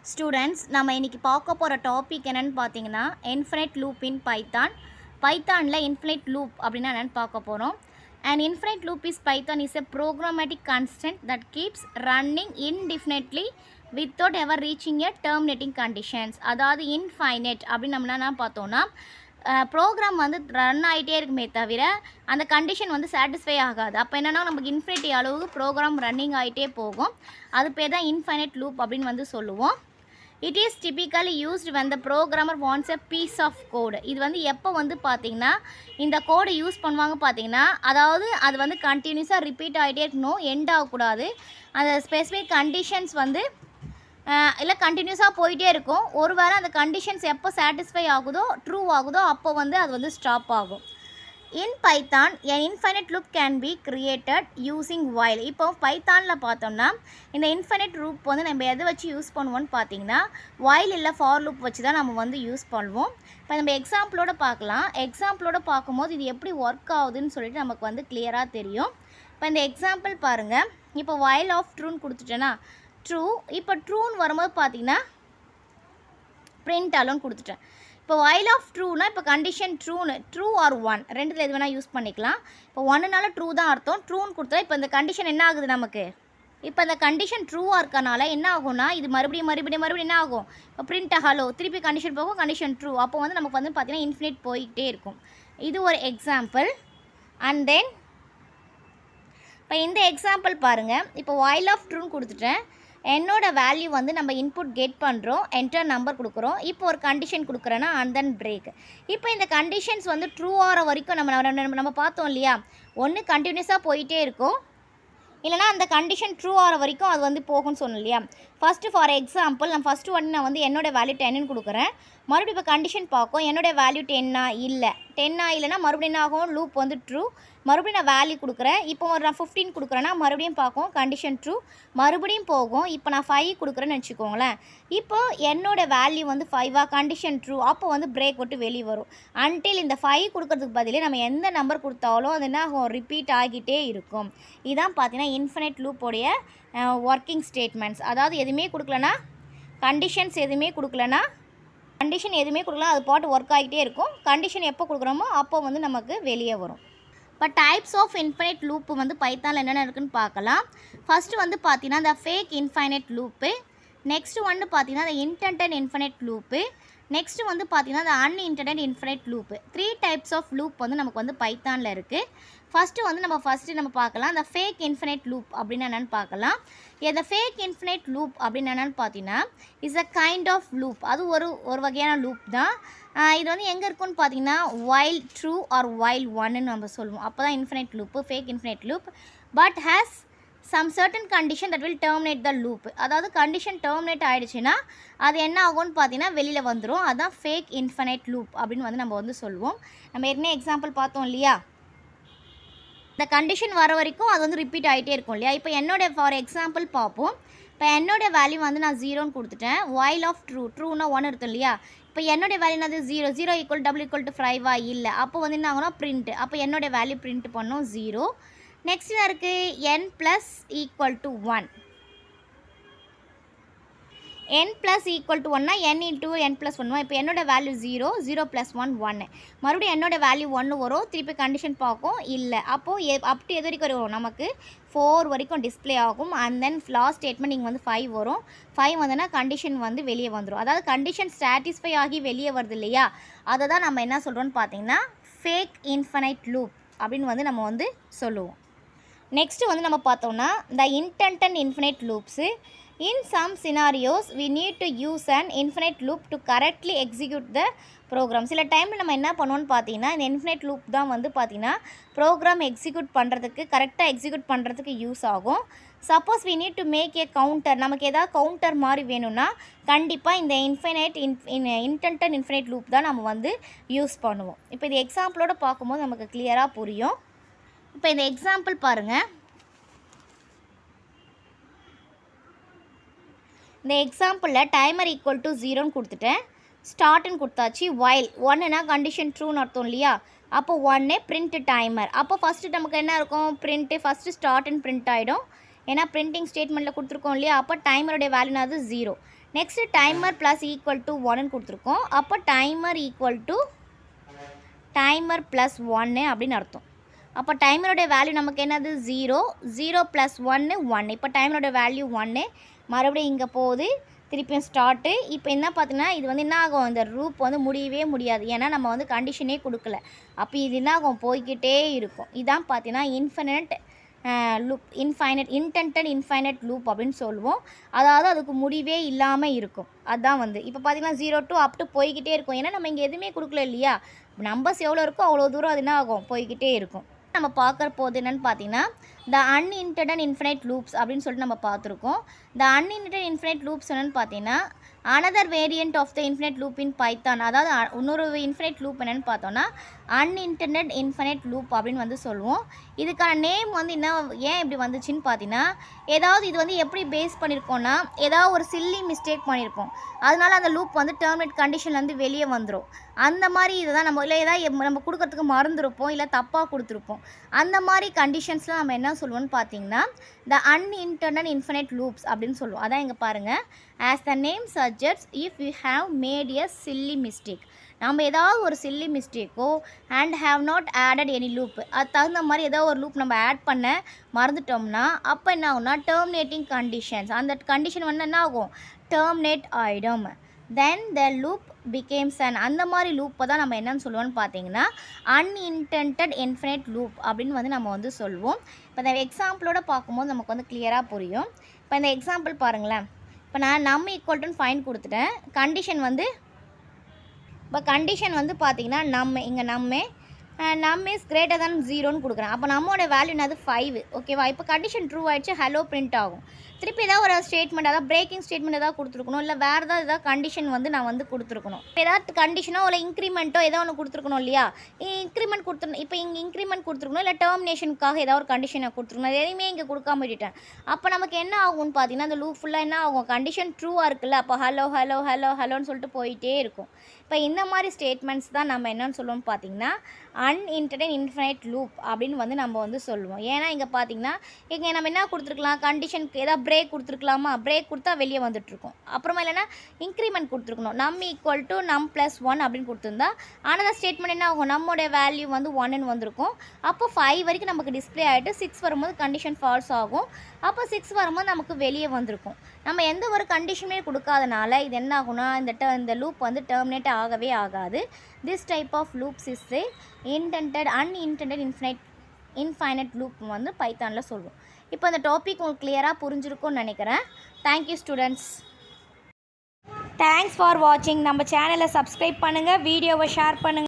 Students நம்ம இன்றைக்கி பார்க்க போகிற டாபிக் என்னென்னு பார்த்தீங்கன்னா இன்ஃபினைட் லூப் இன் பைத்தானில் இன்ஃபினைட் லூப் அப்படின்னா என்னென்னு பார்க்க போகிறோம். And infinite loop is Python is a programmatic constant that keeps running indefinitely without ever reaching a terminating conditions. அதாவது இன்ஃபைனைட் அப்படின்னு நம்ம என்ன பார்த்தோன்னா ப்ரோக்ராம் வந்து ரன் ஆகிட்டே இருக்குமே தவிர அந்த கண்டிஷன் வந்து சாட்டிஸ்ஃபை ஆகாது. அப்போ என்னென்னா நமக்கு இன்ஃபினிட்டி அளவுக்கு ப்ரோக்ராம் ரன்னிங் ஆகிட்டே போகும். அது பேர் தான் இன்ஃபைனைட் லூப் அப்படின்னு வந்து சொல்லுவோம். It is typically used when the programmer wants a piece of code. இது வந்து எப்போ வந்து பார்த்திங்கன்னா இந்த கோடை யூஸ் பண்ணுவாங்க பார்த்திங்கன்னா, அதாவது அது வந்து கண்டினியூஸாக ரிப்பீட் ஆகிட்டே இருக்கணும், எண்ட் ஆகக்கூடாது. அந்த ஸ்பெசிஃபிக் கண்டிஷன்ஸ் வந்து இல்லை கண்டினியூஸாக போயிட்டே இருக்கும். ஒருவேளை அந்த கண்டிஷன்ஸ் எப்போ சாட்டிஸ்ஃபை ஆகுதோ ட்ரூ ஆகுதோ அப்போ வந்து அது வந்து ஸ்டாப் ஆகும். In Python, an infinite loop can be created using while. இப்போ பைத்தானில் பார்த்தோம்னா இந்த இன்ஃபைனைட் லூப் வந்து நம்ம எதை வச்சு யூஸ் பண்ணுவோம்னு பார்த்தீங்கன்னா while இல்லை ஃபார் லூப் வச்சு தான் நம்ம வந்து யூஸ் பண்ணுவோம். இப்போ நம்ம எக்ஸாம்பிளோட பார்க்கலாம். எக்ஸாம்பிளோட பார்க்கும்போது இது எப்படி ஒர்க் ஆகுதுன்னு சொல்லிட்டு நமக்கு வந்து கிளியராக தெரியும். இப்போ இந்த எக்ஸாம்பிள் பாருங்கள். இப்போ while ஆஃப் ட்ரூன்னு கொடுத்துட்டேன்னா ட்ரூ. இப்போ ட்ரூன்னு வரும்போது பார்த்தீங்கன்னா பிரிண்ட் அலோன் கொடுத்துட்டேன். இப்போ while ஆஃப் ட்ரூனா இப்போ கண்டிஷன் ட்ரூ ஆர் ஒன் ரெண்டுத்தில் எது வேணால் யூஸ் பண்ணிக்கலாம். இப்போ ஒன்றுனால ட்ரூ தான் அர்த்தம். ட்ரூன்னு கொடுத்தா இப்போ இந்த கண்டிஷன் என்ன ஆகுது நமக்கு, இப்போ இந்த கண்டிஷன் ட்ரூவாக இருக்கனால என்ன ஆகும்னா இது மறுபடியும் என்ன ஆகும், இப்போ பிரிண்ட் ஹலோ திருப்பி கண்டிஷன் போகும், கண்டிஷன் ட்ரூ. அப்போ வந்து நமக்கு வந்து பார்த்திங்கன்னா இன்ஃபினிட் போய்கிட்டே இருக்கும். இது ஒரு எக்ஸாம்பிள். அண்ட் தென் இப்போ இந்த எக்ஸாம்பிள் பாருங்கள். இப்போ while ஆஃப் ட்ரூன்னு கொடுத்துட்டேன். என்னோட வேல்யூ வந்து நம்ம இன்புட் கெட் பண்ணுறோம், என்டர் நம்பர் கொடுக்குறோம். இப்போ ஒரு கண்டிஷன் கொடுக்குறேன்னா அண்ட் தென் பிரேக். இப்போ இந்த கண்டிஷன்ஸ் வந்து ட்ரூ ஆகிற வரைக்கும் நம்ம பார்த்தோம் இல்லையா, ஒன்று கண்டினியூஸாக போயிட்டே இருக்கும், இல்லைனா அந்த கண்டிஷன் ட்ரூ ஆகிற வரைக்கும் அது வந்து போகும்னு சொன்னோம் இல்லையா. ஃபஸ்ட்டு ஃபார் எக்ஸாம்பிள் நான் ஃபஸ்ட்டு ஒன்று நான் வந்து என்னோடய வேல்யூ 10ன்னு கொடுக்குறேன். மறுபடியும் இப்போ கண்டிஷன் பார்க்கும், என்னோடய வேல்யூ 10 இல்லைன்னா மறுபடியும் என்ன ஆகும், லூப் வந்து ட்ரூ. மறுபடியும் நான் வேல்யூ கொடுக்குறேன். இப்போ ஒரு நான் 15 கொடுக்குறேன்னா மறுபடியும் பார்க்கும், கண்டிஷன் ட்ரூ. மறுபடியும் போகும். இப்போ நான் 5 கொடுக்குறேன்னு வச்சுக்கோங்களேன். இப்போ என்னோடய வேல்யூ வந்து 5 கண்டிஷன் ட்ரூ. அப்போ வந்து பிரேக் விட்டு வெளியே வரும். அன்டில் இந்த 5 கொடுக்கறதுக்கு பதிலே நம்ம எந்த நம்பர் கொடுத்தாலும் அது என்ன ஆகும், ரிப்பீட் ஆகிட்டே இருக்கும். இதான் பார்த்தீங்கன்னா இன்ஃபினைட் லூப்போடைய ஒர்க்கிங் ஸ்டேட்மெண்ட்ஸ். அதாவது எதுவுமே கொடுக்கலனா கண்டிஷன் எதுவுமே கொடுக்கலனா அது பாட்டு ஒர்க் ஆகிட்டே இருக்கும். கண்டிஷன் எப்போ கொடுக்குறோமோ அப்போ வந்து நமக்கு வெளியே வரும். இப்போ டைப்ஸ் ஆஃப் இன்ஃபைனைட் லூப்பு வந்து பைத்தானில் என்னென்ன இருக்குதுன்னு பார்க்கலாம். ஃபஸ்ட்டு வந்து பார்த்தீங்கன்னா இந்த ஃபேக் இன்ஃபைனைட் லூப்பு. நெக்ஸ்ட்டு வந்து பார்த்தீங்கன்னா இந்த இன்டெண்டட் இன்ஃபைனைட் லூப்பு. நெக்ஸ்ட்டு வந்து பார்த்தீங்கன்னா இந்த unintended infinite loop. 3 types of loop வந்து நமக்கு வந்து பைத்தானில் இருக்குது. ஃபஸ்ட்டு வந்து நம்ம பார்க்கலாம் இந்த ஃபேக் இன்ஃபைனைட் லூப் அப்படின்னு என்னென்னு பார்க்கலாம். இந்த ஃபேக் இன்ஃபைனைட் லூப் அப்படின்னு என்னென்னு பார்த்தீங்கன்னா is a kind of loop. அது ஒரு வகையான லூப் தான். இது வந்து எங்கே இருக்குன்னு பார்த்தீங்கன்னா while ட்ரூ ஆர் while ஒன்னு நம்ம சொல்லுவோம். அப்போ தான் infinite loop, fake infinite loop. But has some certain condition that will terminate the loop. அதாவது கண்டிஷன் டெர்மினேட் ஆகிடுச்சுன்னா அது என்ன ஆகும்னு பார்த்தீங்கன்னா வெளியில் வந்துடும். அதுதான் ஃபேக் இன்ஃபைனைட் லூப் அப்படின்னு வந்து நம்ம வந்து சொல்லுவோம். நம்ம ஏற்கனவே எக்ஸாம்பிள் பார்த்தோம் இல்லையா, இந்த கண்டிஷன் வர வரைக்கும் அது வந்து ரிப்பீட் ஆகிட்டே இருக்கும் இல்லையா. இப்போ என்னோடய ஃபார் எக்ஸாம்பிள் பார்ப்போம். இப்போ என்னோடய வேல்யூ வந்து நான் 0ன்னு கொடுத்துட்டேன். while ஆஃப் ட்ரூனா 1 இருக்கும் இல்லையா. இப்போ என்னோடய வேல்யூ என்னது 0 ஈக்குவல் டபுள் ஈக்குவல் டு 5 இல்லை. அப்போ வந்து என்ன ஆகும்னா பிரிண்ட். அப்போ என்னோடய வேல்யூ பிரிண்ட் பண்ணோம் 0. நெக்ஸ்ட் என்ன இருக்குது, n plus equal to 1. n plus equal to 1னா n இன்ட்டு n ப்ளஸ் 1. இப்போ என்னோட வேல்யூ 0 ப்ளஸ் 1 1. மறுபடியும் என்னோடய வேல்யூ 1 வரும். திருப்பி கண்டிஷன் பார்க்கும் இல்லை. அப்போது அப் டு எது வரைக்கும் வரும், நமக்கு 4 வரைக்கும் டிஸ்பிளே ஆகும். அண்ட் தென் லாஸ்ட் ஸ்டேட்மெண்ட் இங்கே வந்து 5 வரும். 5 வந்தோன்னா கண்டிஷன் வந்து வெளியே வந்துடும். அதாவது கண்டிஷன் சாட்டிஸ்ஃபை ஆகி வெளியே வருது இல்லையா, அதை தான் நம்ம என்ன சொல்கிறோன்னு பார்த்தீங்கன்னா ஃபேக் இன்ஃபைனைட் லூப் அப்படின்னு வந்து நம்ம வந்து சொல்லுவோம். நெக்ஸ்ட்டு வந்து நம்ம பார்த்தோம்னா இந்த intended infinite loops. In some scenarios, we need to use an infinite loop to correctly execute the program. சில டைமில் நம்ம என்ன பண்ணுவோன்னு பார்த்தீங்கன்னா இந்த இன்ஃபினைட் லூப் தான் வந்து பார்த்திங்கன்னா ப்ரோக்ராம் கரெக்டாக எக்ஸிக்யூட் பண்ணுறதுக்கு யூஸ் ஆகும். Suppose we need to make a counter, நமக்கு ஏதாவது கவுண்டர் மாதிரி வேணும்னா கண்டிப்பாக இந்த இன்டெண்டட் இன்ஃபினைட் லூப் தான் நம்ம வந்து யூஸ் பண்ணுவோம். இப்போ இது எக்ஸாம்பிளோட பார்க்கும்போது நமக்கு கிளியராக புரியும். இப்போ இந்த எக்ஸாம்பிள் பாருங்கள். இந்த எக்ஸாம்பிளில் டைமர் ஈக்குவல் டு 0ன்னு கொடுத்துட்டேன். ஸ்டார்ட்னு கொடுத்தாச்சு. while 1னா கண்டிஷன் ட்ரூன்னு அர்த்தம் இல்லையா. அப்போ 1 பிரிண்ட் டைமர். அப்போ ஃபஸ்ட்டு நமக்கு என்ன இருக்கும், பிரிண்ட்டு ஃபஸ்ட்டு ஸ்டார்ட்னு பிரிண்ட் ஆகிடும். ஏன்னா பிரிண்டிங் ஸ்டேட்மெண்ட்டில் கொடுத்துருக்கோம் இல்லையா. அப்போ டைமருடைய வேல்யூனாவது 0. Next timer plus equal to 1ன்னு கொடுத்துருக்கோம். அப்போ timer equal to timer plus 1 அப்படின்னு அர்த்தம். அப்போ டைமரோடைய வேல்யூ நமக்கு என்னது 0, 0 ப்ளஸ் 1 1. இப்போ டைமரோட வேல்யூ 1, மறுபடியும் இங்கே போகுது, திருப்பியும் ஸ்டார்ட்டு. இப்போ என்ன பார்த்தீங்கன்னா இது வந்து என்ன ஆகும், இந்த லூப் வந்து முடியவே முடியாது, ஏன்னா நம்ம வந்து கண்டிஷனே கொடுக்கல. அப்போ இது என்ன ஆகும், போய்கிட்டே இருக்கும். இதான் பார்த்தீங்கன்னா இன்டென்டட் இன்ஃபைனட் லூப் அப்படின்னு சொல்லுவோம். அதாவது அதுக்கு முடிவே இல்லாமல் இருக்கும். அதுதான் வந்து இப்போ பார்த்தீங்கன்னா 0 to up to போய்கிட்டே இருக்கும். ஏன்னா நம்ம இங்கே எதுவுமே கொடுக்கல இல்லையா, நம்பர்ஸ் எவ்வளோ இருக்கோ அவ்வளோ தூரம் அது என்ன ஆகும், போய்கிட்டே இருக்கும். நம்ம பார்க்குற போது என்னென்னு பார்த்தீங்கன்னா த அன்இன்டென்டட் இன்ஃபினைட் லூப்ஸ் அப்படின்னு சொல்லிட்டு நம்ம பார்த்துருக்கோம். த அன்இன்டென்டட் இன்ஃபினைட் லூப்ஸ் என்னென்னு பார்த்தீங்கன்னா another variant of the infinite loop in Python. அதாவது இன்னொரு இன்ஃபினைட் லூப் என்னென்னு பார்த்தோன்னா அன்இன்டென்டட் இன்ஃபினைட் லூப் அப்படின்னு வந்து சொல்லுவோம். இதுக்கான நேம் வந்து என்ன, ஏன் இப்படி வந்துச்சுன்னு பார்த்தீங்கன்னா ஏதாவது இது வந்து எப்படி பேஸ் பண்ணியிருக்கோன்னா ஏதாவது ஒரு சில்லி மிஸ்டேக் பண்ணியிருப்போம், அதனால அந்த லூப் வந்து டெர்மினேட் கண்டிஷன்லேருந்து வெளியே வந்துடும். அந்த மாதிரி இதை தான் நம்ம இல்லை ஏதாவது நம்ம கொடுக்கறதுக்கு மறந்துருப்போம், இல்லை தப்பாக கொடுத்துருப்போம். அந்த மாதிரி கண்டிஷன்ஸில் நம்ம என்ன சொல்லுவோம்னு பார்த்தீங்கன்னா த அன்இன்டென்டட் இன்ஃபினைட் லூப்ஸ் அப்படின்னு சொல்லுவோம். அதான் இங்கே பாருங்கள், as the name suggests if you have made a silly mistake. நம்ம ஏதாவது ஒரு சில்லி மிஸ்டேக்கோ and have not added any loop, அது தகுந்த மாதிரி ஏதாவது ஒரு லூப் நம்ம ஆட் பண்ண மறந்துட்டோம்னா அப்போ என்ன ஆகும்னா டெர்மினேட்டிங் கண்டிஷன்ஸ், அந்த கண்டிஷன் வந்து என்ன ஆகும், டெர்மினேட் ஆகிடும். தென் த லூப் பிகேம்ஸ் அண்ட் அந்த மாதிரி லூப்பை தான் நம்ம என்னன்னு சொல்லுவோம்னு பார்த்தீங்கன்னா அன்இன்டென்டட் இன்ஃபினைட் லூப் அப்படின்னு வந்து நம்ம வந்து சொல்லுவோம். இப்போ இந்த எக்ஸாம்பிளோட பார்க்கும்போது நமக்கு வந்து கிளியராக புரியும். இப்போ இந்த எக்ஸாம்பிள் பாருங்களேன். இப்போ நான் நம்ம ஈக்குவல் டு ஃபைன் கொடுத்துட்டேன். கண்டிஷன் வந்து இப்போ கண்டிஷன் வந்து பார்த்தீங்கன்னா நம்ம இஸ் கிரேட்டர் than 0ன்னு கொடுக்குறேன். அப்போ நம்மளோட வேல்யூ என்னது 5. ஓகேவா, இப்போ கண்டிஷன் ட்ரூ ஆகிடுச்சு, ஹலோ பிரிண்ட் ஆகும். திருப்பி ஏதாவது ஒரு ஸ்டேட்மெண்ட், அதாவது பிரேக்கிங் ஸ்டேட்மெண்ட் ஏதாவது கொடுத்துருக்கணும், இல்லை வேறு ஏதாவது கண்டிஷன் வந்து நான் வந்து கொடுத்துருக்கணும். ஏதாவது கண்டிஷனோ இல்லை இன்க்ரிமெண்ட்டோ ஏதோ ஒன்று கொடுத்துருக்கணும் இல்லையா, இன்க்ரிமெண்ட் கொடுத்துருணும். இப்போ இங்கே இன்க்ரிமெண்ட் கொடுத்துருக்கணும், இல்லை டெர்மினேஷனுக்காக ஏதாவது ஒரு கண்டிஷனை கொடுத்துருக்கணும். எதையுமே இங்கே கொடுக்காம விட்டுட்டேன். அப்போ நமக்கு என்ன ஆகும்னு பார்த்தீங்கன்னா அந்த லூப் ஃபுல்லாக என்ன ஆகும், கண்டிஷன் ட்ரூவாக இருக்குல்ல, அப்போ ஹலோன்னு சொல்லிட்டு போயிட்டே இருக்கும். இப்போ இந்த மாதிரி ஸ்டேட்மெண்ட்ஸ் தான் நம்ம என்னன்னு சொல்லுவோம்னு பார்த்தீங்கன்னா அன்இன்டென்டட் இன்ஃபினைட் லூப் அப்படின்னு வந்து நம்ம வந்து சொல்லுவோம். ஏன்னா இங்கே பார்த்தீங்கன்னா இங்கே நம்ம என்ன கொடுத்துருக்கலாம், கண்டிஷனுக்கு ஏதாவது பிரேக் கொடுத்துருக்கலாமா, பிரேக் கொடுத்தா வெளியே வந்துட்டுருக்கோம். அப்புறமா இல்லைனா இன்க்ரிமெண்ட் கொடுத்துருக்கணும், நம் ஈக்குவல் டு நம் ப்ளஸ் 1 அப்படின்னு கொடுத்துருந்தா ஆனால் ஸ்டேட்மெண்ட் என்ன ஆகும், நம்மளுடைய வேல்யூ வந்து 1ன்னு வந்திருக்கும். அப்போ 5 வரைக்கும் நமக்கு டிஸ்பிளே ஆகிட்டு 6 வரும்போது கண்டிஷன் ஃபால்ஸ் ஆகும். அப்போ 6 வரும்போது நமக்கு வெளியே வந்திருக்கும். நம்ம எந்த ஒரு கண்டிஷனுமே கொடுக்காதனால இது என்ன ஆகும்னா இந்த லூப் வந்து டெர்மினேட் ஆகவே ஆகாது. This type of loops is unintended infinite loop வந்து பைத்தானில் சொல்லுவோம். இப்போ அந்த டாபிக் உங்களுக்கு கிளியராக புரிஞ்சிருக்கும்னு நினைக்கிறேன். Thank you students. தேங்க்ஸ் ஃபார் வாட்சிங். நம்ம சேனலை சப்ஸ்கிரைப் பண்ணுங்கள், வீடியோவை ஷேர் பண்ணுங்கள்.